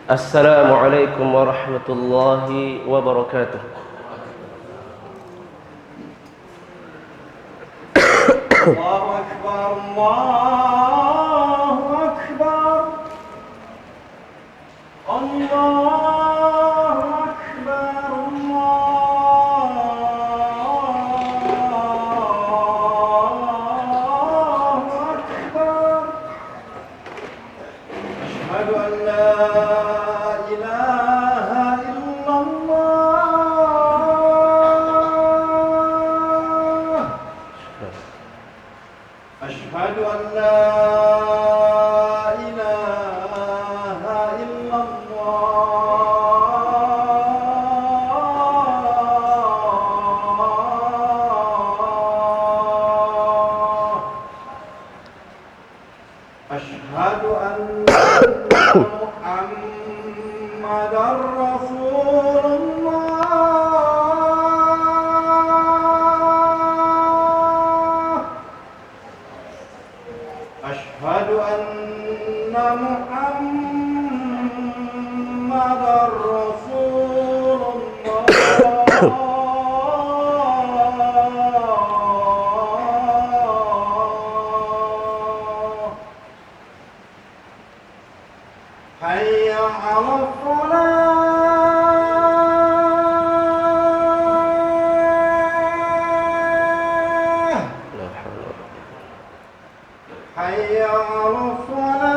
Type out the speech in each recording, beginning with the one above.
Assalamualaikum warahmatullahi wabarakatuh. Allahu Akbar, Allahu Akbar, Allahu Akbar, Allahu Akbar. Asyhadu an la ilaha illallah. Asyhadu an la ilaha illallah. Asyhadu anna Muhammadar Rasulullah. Asyhadu anna Muhammadar Rasulullah. Hayya 'alal falah. Hayya 'alal falah.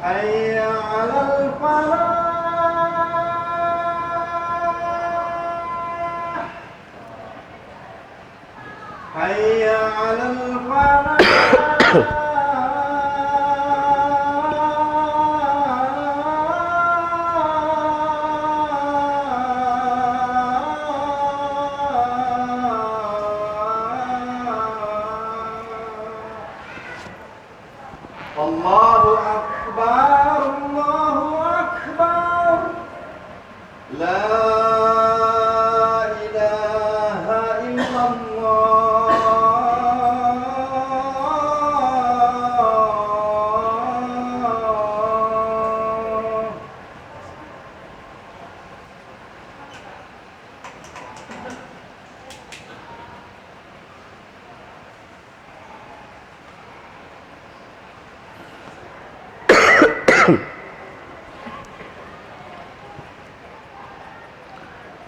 Hayya 'alal falah. Hayya 'alal falah. Allahu Akbar, Allahu Akbar. La ilaha illallah.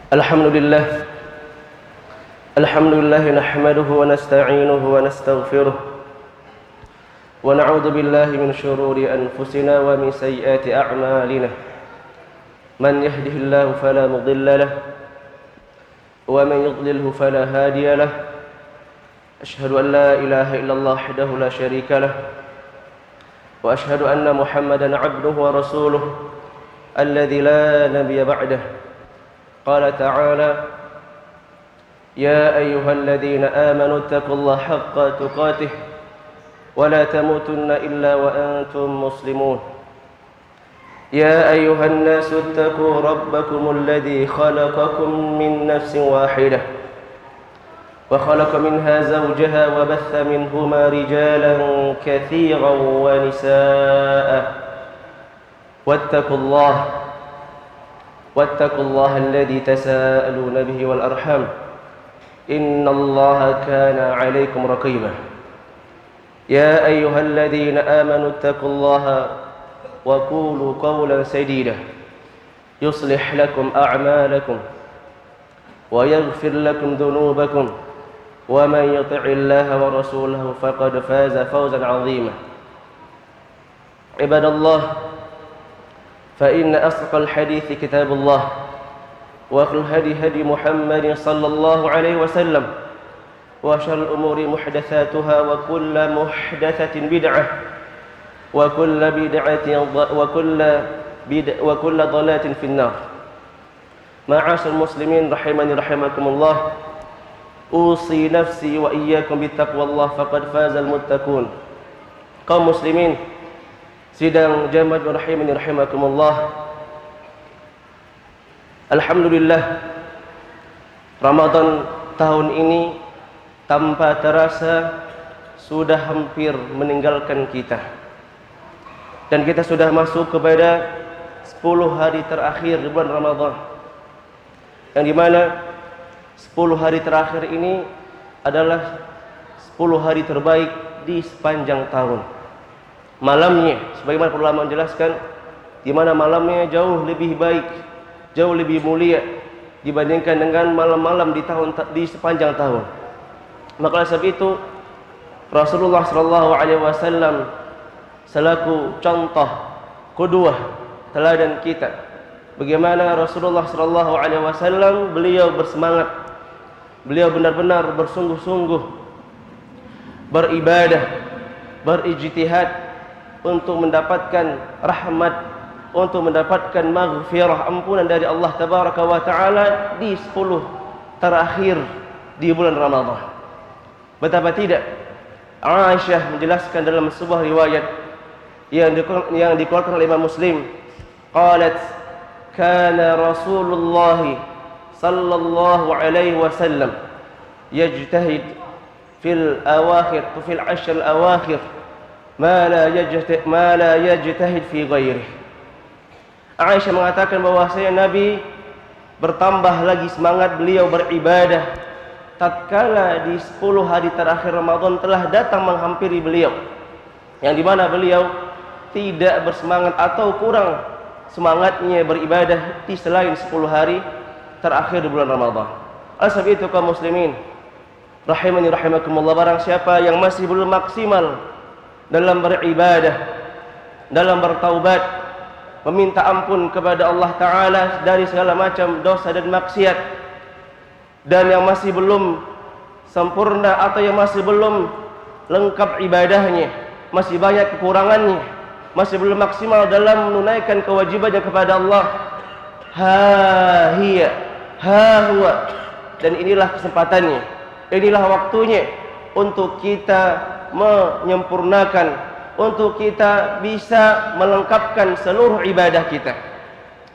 Alhamdulillah. Alhamdulillah nahmaduhu wa nasta'inuhu wa nastaghfiruh wa na'udzu billahi min shururi anfusina wa min sayyiati a'malina. Man yahdihillahu fala mudilla lahu wa man yudlilhu fala hadiya lahu. Ashhadu an la ilaha illallah wahdahu la syarika lahu wa ashhadu anna Muhammadan 'abduhu wa rasuluhu alladzi la nabiyya ba'dahu. قال تعالى: يا أيها الذين آمنوا اتقوا الله حق تقاته ولا تموتن إلا وأنتم مسلمون. يا أيها الناس اتقوا ربكم الذي خلقكم من نفس واحدة وخلق منها زوجها وبث منهما رجالا كثيرا ونساء واتقوا الله الذي تساءلون به والأرحام إن الله كان عليكم رقيبا. يا أيها الذين آمنوا اتقوا الله وقولوا قولا سديدا يصلح لكم أعمالكم ويغفر لكم ذنوبكم ومن يطع الله ورسوله فقد فاز فوزا عظيما. عباد الله، فإن أصدق الحديث كتاب الله وخير الهدي هدي محمد صلى الله عليه وسلم وشر الأمور محدثاتها وكل بدعة وكل ضلالة في النار. Ma'asyiral muslimin rahimani rahimakumullah. Usi nafsi wa iyyakum bittaqwallah faqad fazal muttaqun. Kaum muslimin Sidang jamaah rahimani rahimakumullah. Alhamdulillah, Ramadan tahun ini tanpa terasa sudah hampir meninggalkan kita. Dan kita sudah masuk kepada 10 hari terakhir di bulan Ramadan, yang dimana 10 hari terakhir ini adalah 10 hari terbaik di sepanjang tahun. Malamnya, sebagaimana para ulama menjelaskan, di mana malamnya jauh lebih baik, jauh lebih mulia dibandingkan dengan malam-malam di sepanjang tahun. Maka sebab itu Rasulullah sallallahu alaihi wasallam selaku contoh, qudwah, teladan kita, bagaimana Rasulullah sallallahu alaihi wasallam beliau bersemangat, beliau benar-benar bersungguh-sungguh beribadah, berijtihad untuk mendapatkan rahmat, untuk mendapatkan maghfirah, ampunan dari Allah tabaraka wa taala di 10 terakhir di bulan Ramadan. Betapa tidak, Aisyah menjelaskan dalam sebuah riwayat yang dikeluarkan oleh Imam Muslim, qalat kana Rasulullah sallallahu alaihi wasallam yajtahid fil ashr al awakhir ma la yajtahid fi ghairihi. Aisyah mengatakan bahwasanya Nabi bertambah lagi semangat beliau beribadah tatkala di 10 hari terakhir Ramadan telah datang menghampiri beliau, yang dimana beliau tidak bersemangat atau kurang semangatnya beribadah di selain 10 hari terakhir di bulan Ramadan. Oleh sebab itu kaum muslimin rahimani rahimakumullah, barang siapa yang masih belum maksimal dalam beribadah, dalam bertaubat, meminta ampun kepada Allah Ta'ala dari segala macam dosa dan maksiat, dan yang masih belum sempurna atau yang masih belum lengkap ibadahnya, masih banyak kekurangannya, masih belum maksimal dalam menunaikan kewajibannya kepada Allah, ha hiya ha huwa, dan inilah kesempatannya, inilah waktunya untuk kita menyempurnakan, untuk kita bisa melengkapkan seluruh ibadah kita.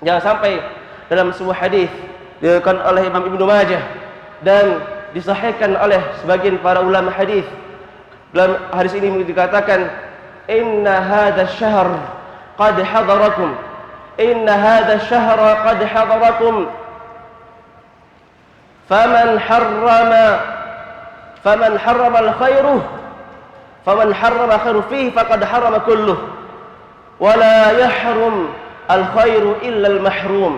Jangan sampai dalam sebuah hadis diriwayatkan oleh Imam Ibnu Majah dan disahihkan oleh sebagian para ulama hadis, dalam hadis ini dikatakan, inna hadha syahr qad hadarakum, inna hadha syahra qad hadarakum, faman harrama al-khairu faman harrama khairu fihi faqad harrama kulluh wa la yahrum al-khairu illa al-mahrum.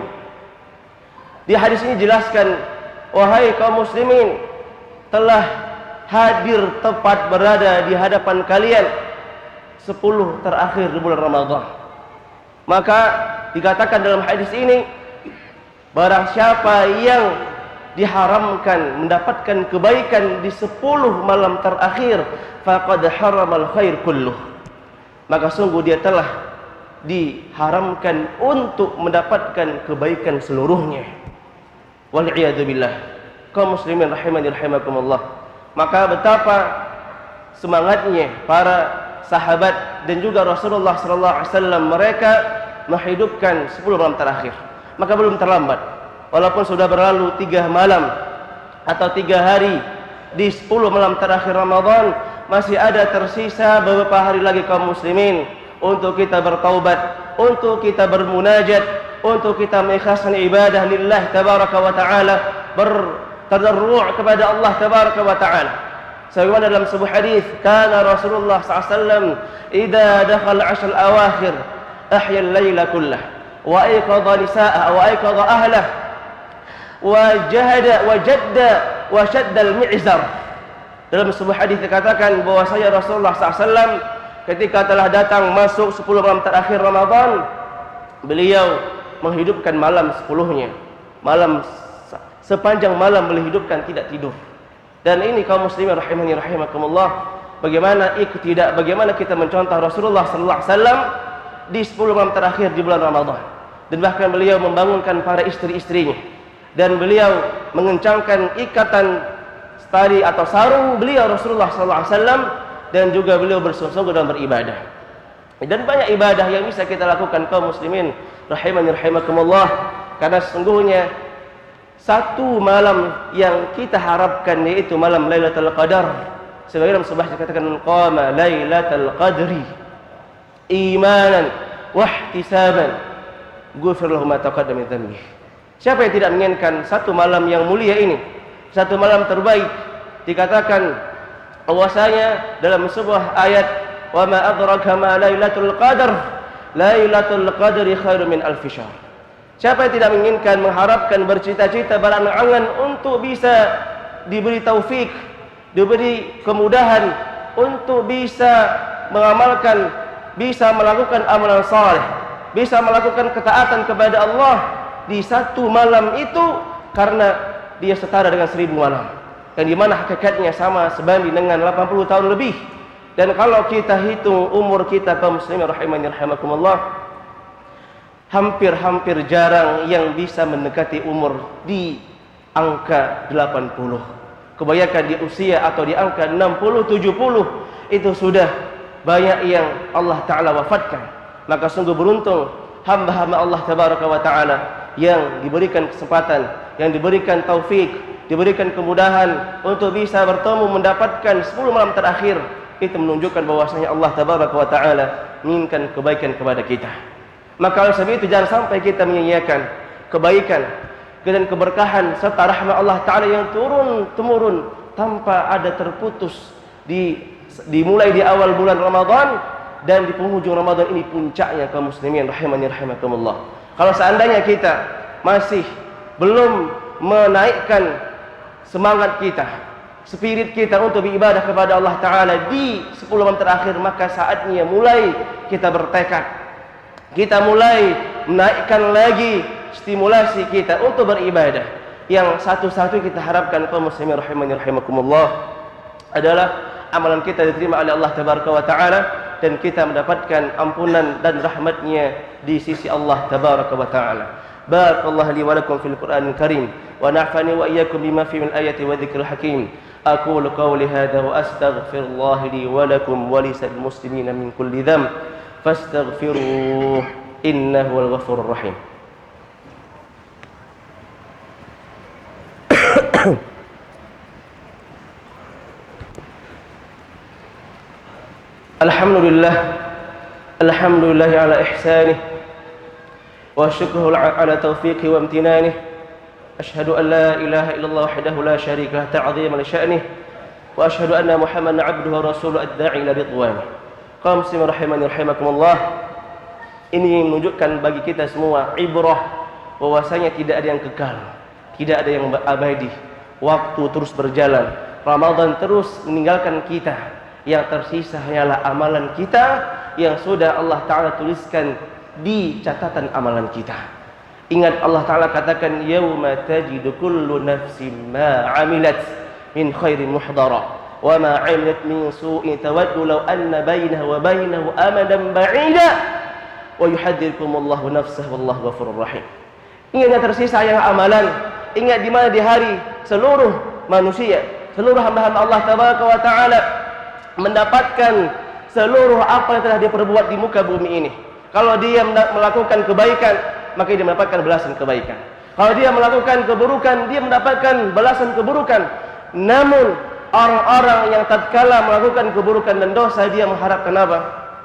Di hadis ini jelaskan, wahai kaum muslimin, telah hadir tepat berada di hadapan kalian 10 terakhir di bulan Ramadan. Maka dikatakan dalam hadis ini, barang siapa yang diharamkan mendapatkan kebaikan di 10 malam terakhir, faqad haramal khair kulluh, maka sungguh dia telah diharamkan untuk mendapatkan kebaikan seluruhnya. Wal iyadu billah. Kaum muslimin rahimani rahimakumullah, maka betapa semangatnya para sahabat dan juga Rasulullah sallallahu alaihi wasallam mereka menghidupkan 10 malam terakhir. Maka belum terlambat, walaupun sudah berlalu 3 malam atau 3 hari di 10 malam terakhir Ramadan, masih ada tersisa beberapa hari lagi kaum muslimin untuk kita bertaubat, untuk kita bermunajat, untuk kita mengikhlaskan ibadah lillah tabaraka wa ta'ala, bertadarru' kepada Allah tabaraka wa ta'ala. Sebagaimana dalam sebuah hadis, kana Rasulullah SAW idza dakhala 'ashr al-awakhir ahya al-laila kullah wa ayqadha nisa'ah wa ayqadha ahlah wa jahada wa jadda wa shadda al-mi'zar. Dalam sebuah hadis dikatakan bahwasanya Rasulullah SAW ketika telah datang masuk 10 malam terakhir Ramadan, beliau menghidupkan malam 10-nya. Malam sepanjang malam beliau hidupkan, tidak tidur. Dan ini kaum muslimin rahimani rahimakumullah, bagaimana kita mencontoh Rasulullah sallallahu alaihi wasallam di 10 malam terakhir di bulan Ramadan. Dan bahkan beliau membangunkan para istri-istrinya, dan beliau mengencangkan ikatan tali atau sarung beliau Rasulullah sallallahu alaihi wasallam, dan juga beliau bersungguh-sungguh dalam beribadah. Dan banyak ibadah yang bisa kita lakukan kaum muslimin rahimani rahimakumullah, karena sesungguhnya satu malam yang kita harapkan yaitu malam Lailatul Qadar. Sebagaimana sebuah dikatakan qama Lailatul Qadri imanan wa ihtisaban ghufir lahu ma taqaddama min dhanbi. Siapa yang tidak menginginkan satu malam yang mulia ini, satu malam terbaik? Dikatakan bahwasanya dalam sebuah ayat, wa ma adraka ma Lailatul Qadar, Lailatul Qadri khairum min alfi syahr. Siapa yang tidak menginginkan, mengharapkan, bercita-cita, berangan-angan untuk bisa diberi taufik, diberi kemudahan untuk bisa mengamalkan, bisa melakukan amalan saleh, bisa melakukan ketaatan kepada Allah di satu malam itu, karena dia setara dengan 1000 malam, yang dimana hakikatnya sama sebanding dengan 80 tahun lebih. Dan kalau kita hitung umur kita kaum muslimin rahimani rahimakumullah, hampir jarang yang bisa mendekati umur di angka 80. Kebanyakan di usia atau di angka 60, 70 itu sudah banyak yang Allah Ta'ala wafatkan. Maka sungguh beruntung hamba-hamba Allah Tabaraka wa Ta'ala yang diberikan kesempatan, yang diberikan taufik, diberikan kemudahan untuk bisa bertemu mendapatkan 10 malam terakhir. Itu menunjukkan bahwasanya Allah Tabaraka wa Ta'ala menginginkan kebaikan kepada kita. Maka oleh sebab itu jangan sampai kita menyia-nyiakan kebaikan dan keberkahan serta rahmat Allah Ta'ala yang turun-temurun tanpa ada terputus, dimulai di awal bulan Ramadan dan di penghujung Ramadan ini puncaknya kaum muslimin rahimani rahimakumullah. Kalau seandainya kita masih belum menaikkan semangat kita, spirit kita untuk beribadah kepada Allah Ta'ala di 10 malam terakhir, maka saatnya mulai kita bertekad, kita mulai menaikkan lagi stimulasi kita untuk beribadah. Yang satu-satu kita harapkan kaum muslimin rahimani rahimakumullah adalah amalan kita diterima oleh Allah Tabaraka wa Ta'ala dan kita mendapatkan ampunan dan rahmatnya di sisi Allah Tabaraka wa Ta'ala. Barakallahu li wa lakum fil Qur'anil Karim wa na'fani wa iyyakum bima fihi min ayati wa dzikril hakim. Aqulu qawli hadha wa astaghfirullah li wa lakum wa lisal muslimina min kulli dhanb fastaghfiruh innahu wal ghafurur rahim. Alhamdulillah ala ihsanih wa syukruhu ala taufiqi wa imtinanih. Ashhadu an la ilaha illallah wahdahu la syarika lah ta'ziman li sya'nih wa ashhadu anna Muhammadan 'abduhu wa rasuluhu ad-da'i ila ridwanih. Kaum muslimin rahimani rahimakumullah, ini menunjukkan bagi kita semua ibrah bahwasanya tidak ada yang kekal, tidak ada yang abadi. Waktu terus berjalan, Ramadan terus meninggalkan kita. Yang tersisa hanyalah amalan kita yang sudah Allah Ta'ala tuliskan di catatan amalan kita. Ingat Allah Ta'ala katakan, yauma tajidu kullu nafsin ma 'amilat min khairin muhdara wa ma 'amilat min su'in tawaddu law anna bainahu wa bainahu amadan ba'ida wa yuhadzirkumullahu nafsahu wallahu ghafurur rahim. Ingat yang tersisa yang amalan. Ingat di mana di hari seluruh manusia, seluruh hamba-hamba Allah Tabaraka wa Ta'ala mendapatkan seluruh apa yang telah dia perbuat di muka bumi ini. Kalau dia melakukan kebaikan, maka dia mendapatkan balasan kebaikan. Kalau dia melakukan keburukan, dia mendapatkan balasan keburukan. Namun orang-orang yang tatkala melakukan keburukan dan dosa, dia mengharapkan apa?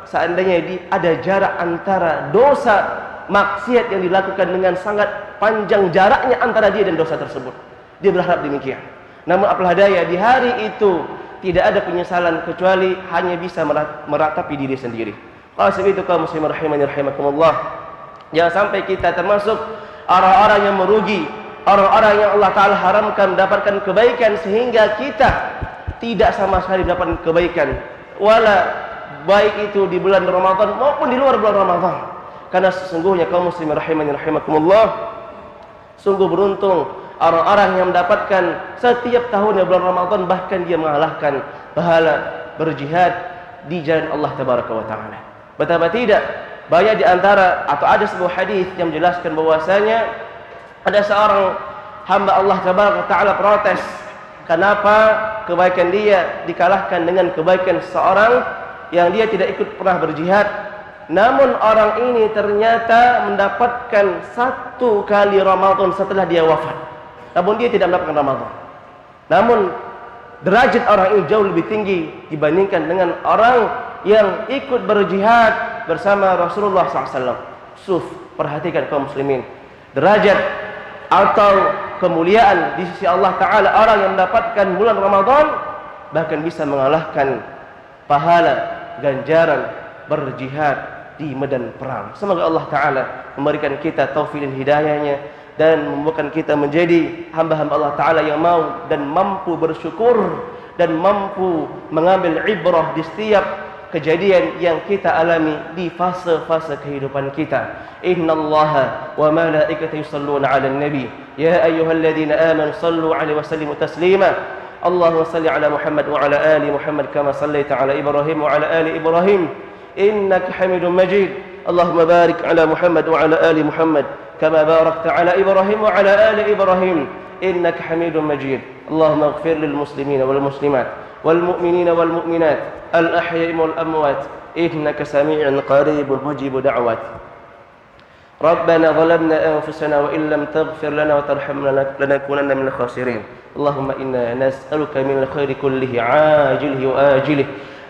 Seandainya ada jarak antara dosa maksiat yang dilakukan dengan sangat panjang jaraknya antara dia dan dosa tersebut. Dia berharap demikian. Namun apalah daya, di hari itu tidak ada penyesalan kecuali hanya bisa meratapi diri sendiri. Kalau sebab itu kaum muslimin rahimani rahimakumullah, jangan sampai kita termasuk orang-orang yang merugi, orang-orang yang Allah Ta'ala haramkan mendapatkan kebaikan sehingga kita tidak sama sekali mendapatkan kebaikan, wala baik itu di bulan Ramadan maupun di luar bulan Ramadan. Karena sesungguhnya kaum muslimin rahimani rahimakumullah, sungguh beruntung orang-orang yang mendapatkan setiap tahunnya bulan Ramadan, bahkan dia mengalahkan pahala berjihad di jalan Allah Tabaraka wa Ta'ala. Betapa tidak banyak di antara, atau ada sebuah hadis yang menjelaskan bahwasanya ada seorang hamba Allah Tabaraka wa Ta'ala protes kenapa kebaikan dia dikalahkan dengan kebaikan seseorang yang dia tidak ikut pernah berjihad, namun orang ini ternyata mendapatkan 1 kali Ramadan setelah dia wafat. Namun dia tidak mendapatkan Ramadan. Namun derajat orang ini jauh lebih tinggi dibandingkan dengan orang yang ikut berjihad bersama Rasulullah SAW. Perhatikan kaum muslimin, derajat atau kemuliaan di sisi Allah Ta'ala orang yang mendapatkan bulan Ramadan bahkan bisa mengalahkan pahala ganjaran berjihad di medan perang. Semoga Allah Ta'ala memberikan kita taufik dan hidayahnya dan membuatkan kita menjadi hamba-hamba Allah Ta'ala yang mau dan mampu bersyukur dan mampu mengambil ibrah di setiap kejadian yang kita alami di fase-fase kehidupan kita. Innallaha wa malaikatahu yusalluna 'alan nabi ya ayyuhalladzina amanu sallu 'alaihi wa sallimu taslima. Allahumma salli 'ala Muhammad wa 'ala ali Muhammad kama sallaita 'ala Ibrahim wa 'ala ali Ibrahim innaka Hamidum Majid. Allahumma barik 'ala Muhammad wa 'ala ali Muhammad kama barakta 'ala Ibrahim wa 'ala ali Ibrahim innaka Hamidum Majid. Allahumma ighfir lil muslimina wal muslimat wal mu'minina wal mu'minat الأحياء والأموات إنك سميع قريب مجيب دعوات. ربنا ظلمنا أنفسنا وإن لم تغفر لنا وترحمنا لنكونن من الخاسرين. اللهم إنا نسألك من الخير كله عاجله وآجله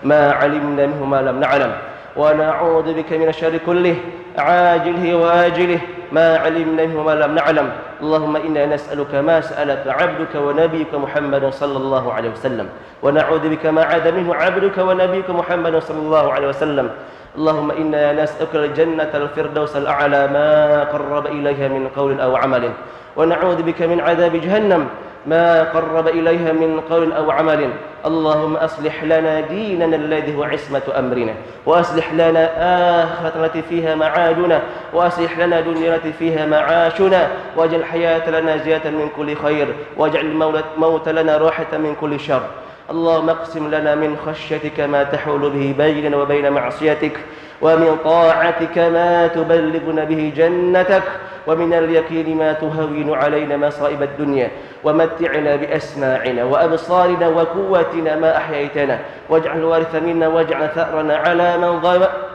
ما علمنا منه ما لم نعلم ونعوذ بك من الشر كله عاجله وآجله ما علمنا منه ما لم نعلم. اللهم إنا نسألك ما سألك عبدك ونبيك محمد صلى الله عليه وسلم ونعوذ بك ما عاد منه عبدك ونبيك محمد صلى الله عليه وسلم. اللهم إنا نسألك الجنة الفردوس الأعلى ما قرب إليها من قول أو عمل ونعوذ بك من عذاب جهنم ما قرب إليها من قول أو عمل. اللهم أصلح لنا ديننا الذي هو عصمة أمرنا وأصلح لنا آخرتنا التي فيها معادنا وأصلح لنا دنيا التي فيها معاشنا واجعل الحياة لنا زيادة من كل خير واجعل الموت لنا راحة من كل شر. اللهم اقسم لنا من خشيتك ما تحول به بيننا وبين معصيتك ومن طاعتك ما تبلغنا به جنتك ومن اليقين ما تهون علينا مصائب الدنيا ومتعنا بأسماعنا وأبصارنا وقوتنا ما أحييتنا واجعل الوارث منا واجعل ثأرنا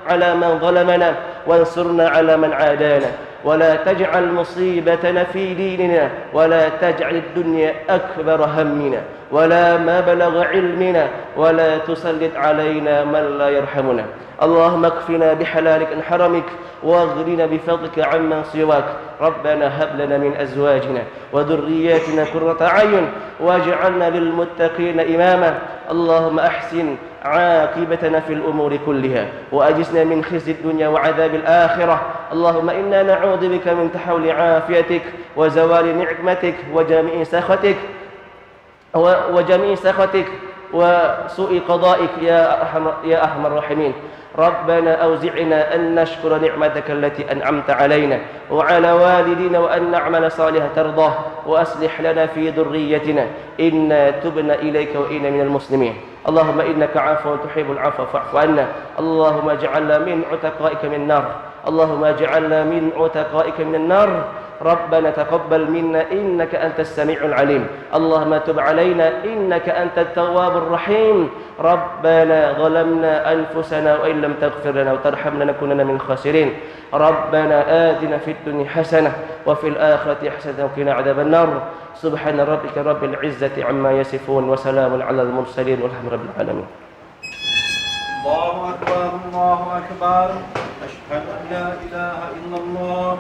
على من ظلمنا وانصرنا على من عادانا ولا تجعل مصيبتنا في ديننا ولا تجعل الدنيا أكبر همنا ولا مبلغ علمنا ولا تسلط علينا من لا يرحمنا. اللهم اكفنا بحلالك عن حرمك واغننا بفضلك عمن سواك. ربنا هب لنا من أزواجنا وذرياتنا قرة أعين واجعلنا للمتقين إماما. اللهم أحسن عاقبتنا في الأمور كلها وأجسنا من خزي الدنيا وعذاب الآخرة. اللهم إنا نعوذ بك من تحول عافيتك وزوال نعمتك وجميع سخطك وسوء قضائك يا أرحم الراحمين. ربنا أوزعنا أن نشكر نعمتك التي أنعمت علينا وعلى والدينا وأن نعمل صالحا ترضاه وأصلح لنا في ذريتنا إنا تبنا إليك وإنا من المسلمين. اللهم إنك عفو تحب العفو فاعف عنا. اللهم اجعلنا من عتقائك من النار. اللهم اجعلنا من عتقائك من النار. ربنا تقبل منا إنك أنت السميع العليم. اللهم تب علينا إنك أنت التواب الرحيم. ربنا ظلمنا أنفسنا وإن لم تغفر لنا وترحمنا لنكونن من الخاسرين. ربنا آتنا في الدنيا حسنة وفي الآخرة حسنة وقنا عذاب النار. سبحان ربك رب العزة عما يصفون وسلام على المرسلين والحمد لله رب العالمين. الله أكبر الله أكبر أشهد أن لا إله إلا الله